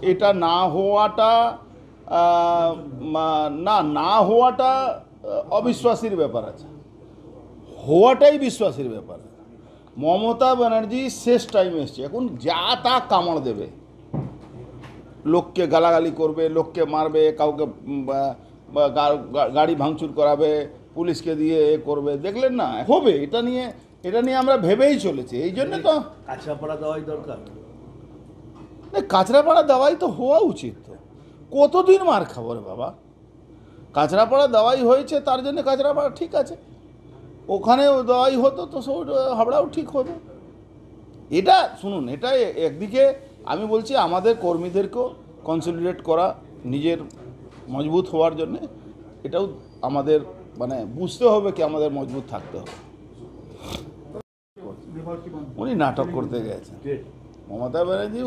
এটা না হওয়াটা না হওয়াটা অবিশ্বাসীর ব্যাপার আছে, হওয়াটাই বিশ্বাসের ব্যাপার। মমতা ব্যানার্জি শেষ টাইম এসছে, এখন যা তা কামড় দেবে, লোককে গালাগালি করবে, লোককে মারবে, কাউকে গাড়ি ভাঙচুর করাবে, পুলিশকে দিয়ে এ করবে, দেখলেন না হবে। এটা নিয়ে আমরা ভেবেই চলেছি, এই জন্য তো কাঁচরাপাড়া দেওয়াই দরকার। কাঁচরাপাড়া দেওয়াই তো হওয়া উচিত। তো কতদিন মার খাবো রে বাবা, কাঁচরাপাড়া দেওয়াই হয়েছে, তার জন্য কাঁচরাপাড়া ঠিক আছে, ওখানেও দেওয়াই হতো তো সব হাবড়াও ঠিক হতো। এটা শুনুন, এটা একদিকে আমি বলছি আমাদের কর্মীদেরকেও কনসলিডেট করা, নিজের মজবুত হওয়ার জন্য এটাও আমাদের মানে বুঝতে হবে কি আমাদের মজবুত থাকতে হবে। উনি নাটক করতে গেছেন, মমতা ব্যানার্জি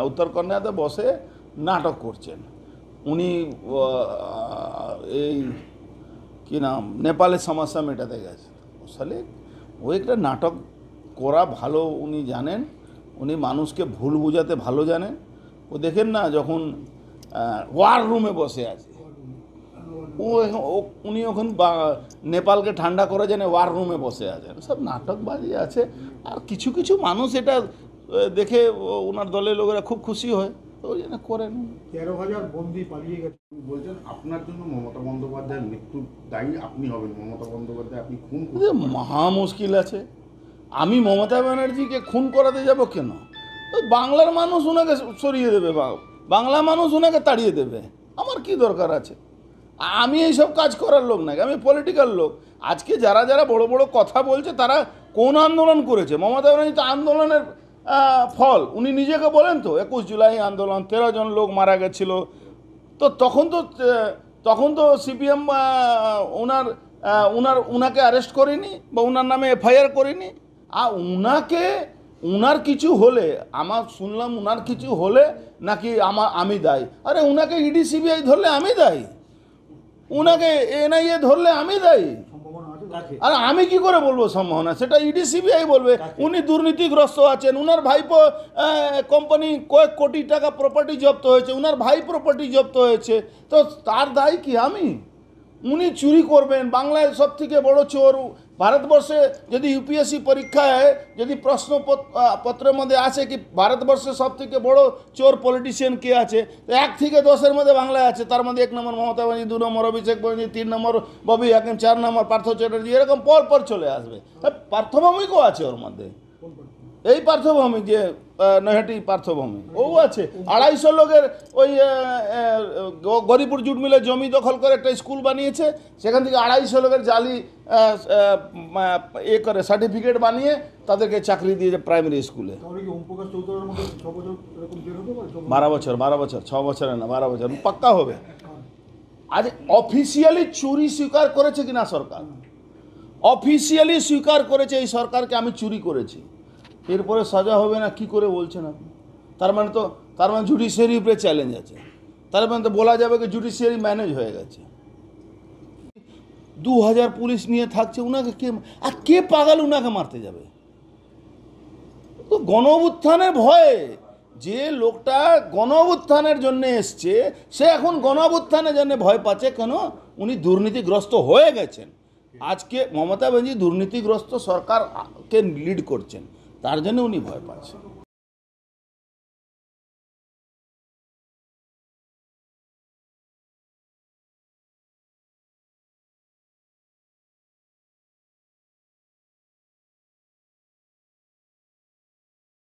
উত্তরকন্যাতে বসে নাটক করছেন। উনি এই কি নাম নেপালের সমস্যা মেটাতে গেছে, আসলে ওই একটা নাটক করা ভালো উনি জানেন, উনি মানুষকে ভুল বোঝাতে ভালো জানেন। ও দেখেন না যখন ওয়ার রুমে বসে আছে, উনি ওখানে নেপালকে ঠান্ডা করে জানে ওয়ার রুমে বসে আছেন, সব নাটকবাজি আছে। আর কিছু কিছু মানুষ এটা দেখে ওনার দলের লোকেরা খুব খুশি হয়, তো ওই জন্য করেন। 13,000 বন্দী পালিয়ে গেছে বলছেন, আপনার জন্য মমতা বন্দ্যোপাধ্যায়ের মৃত্যুর দায়ী আপনি হবেন। মমতা বন্দ্যোপাধ্যায় আপনি খুন মহা মুশকিল আছে, আমি মমতা ব্যানার্জিকে খুন করাতে যাব কেন? বাংলার মানুষ ওনাকে সরিয়ে দেবে, বাংলা মানুষ ওনাকে তাড়িয়ে দেবে, আমার কি দরকার আছে? আমি এইসব কাজ করার লোক নাকি, আমি পলিটিক্যাল লোক। আজকে যারা যারা বড় বড় কথা বলছে তারা কোন আন্দোলন করেছে? মমতা ব্যানার্জি তো আন্দোলনের ফল, উনি নিজেকে বলেন তো 21 জুলাই আন্দোলন, 13 জন লোক মারা গেছিল। তো তখন তো সিপিএম উনাকে অ্যারেস্ট করেনি বা উনার নামে এফআইআর করেনি। আর উনার কিছু হলে, আমার শুনলাম উনার কিছু হলে নাকি আমি দায়ী। আরে উনাকে ইডি সিবিআই ধরলে আমি দায়ী, উনাকে এনআইএ ধরলে আমি দায়ী। আর আমি কি করে বলবো সম্ভাবনা? সেটা ইডি সিবিআই বলবে। উনি দুর্নীতিগ্রস্ত আছেন, উনার ভাইপো কোম্পানি কয়েক কোটি টাকা প্রপার্টি জব্দ হয়েছে, উনার ভাই প্রপার্টি জব্দ হয়েছে, তো তার দায় কি আমি? উনি চুরি করবেন, বাংলায় সব থেকে বড় চোর। ভারতবর্ষে যদি ইউপিএসসি পরীক্ষায় যদি প্রশ্নপত্রের মধ্যে আছে কি ভারতবর্ষে সব থেকে বড় চোর পলিটিশিয়ান কে আছে, তো 1 থেকে 10-এর মধ্যে বাংলায় আছে। তার মধ্যে 1 নম্বর মমতা ব্যানার্জি, 2 নম্বর অভিষেক ব্যানার্জি, 3 নম্বর ববি হাকিম, 4 নম্বর পার্থ চ্যাটার্জি, এরকম পর চলে আসবে। পার্থভৌমিকও আছে ওর মধ্যে, এই পার্থভৌমিক যে নৈহাটি পার্থভৌমিক ও আছে। 250 লোকের ওই গরিপুর জুট মিলের জমি দখল করে একটা স্কুল বানিয়েছে, সেখান থেকে 250 লোকের জালি করে সার্টিফিকেট বানিয়ে তাদেরকে চাকরি দিয়েছে প্রাইমারি স্কুলে। 12 বছর 6 বছরে না, 12 বছর পাক্কা হবে। আজ অফিসিয়ালি চুরি স্বীকার করেছে কিনা সরকার? অফিসিয়ালি স্বীকার করেছে এই সরকারকে আমি চুরি করেছি, এরপরে সাজা হবে না কি করে বলছেন আপনি? তার মানে জুডিশিয়ারির উপরে চ্যালেঞ্জ আছে, তার মানে তো বলা যাবে কি জুডিশিয়ারি ম্যানেজ হয়ে গেছে। 2000 পুলিশ নিয়ে থাকছে, উনাকে কে পাগল উনাকে মারতে যাবে? তো গণ অভ্যুত্থানের ভয়ে যে লোকটা গণ অভ্যুত্থানের জন্য এসছে, সে এখন গণ অভ্যুত্থানের জন্য ভয় পাচ্ছে কেন? উনি দুর্নীতিগ্রস্ত হয়ে গেছেন। আজকে মমতা ব্যানার্জি দুর্নীতিগ্রস্ত সরকারকে লিড করছেন, তার জন্য উনি ভয় পাচ্ছেন।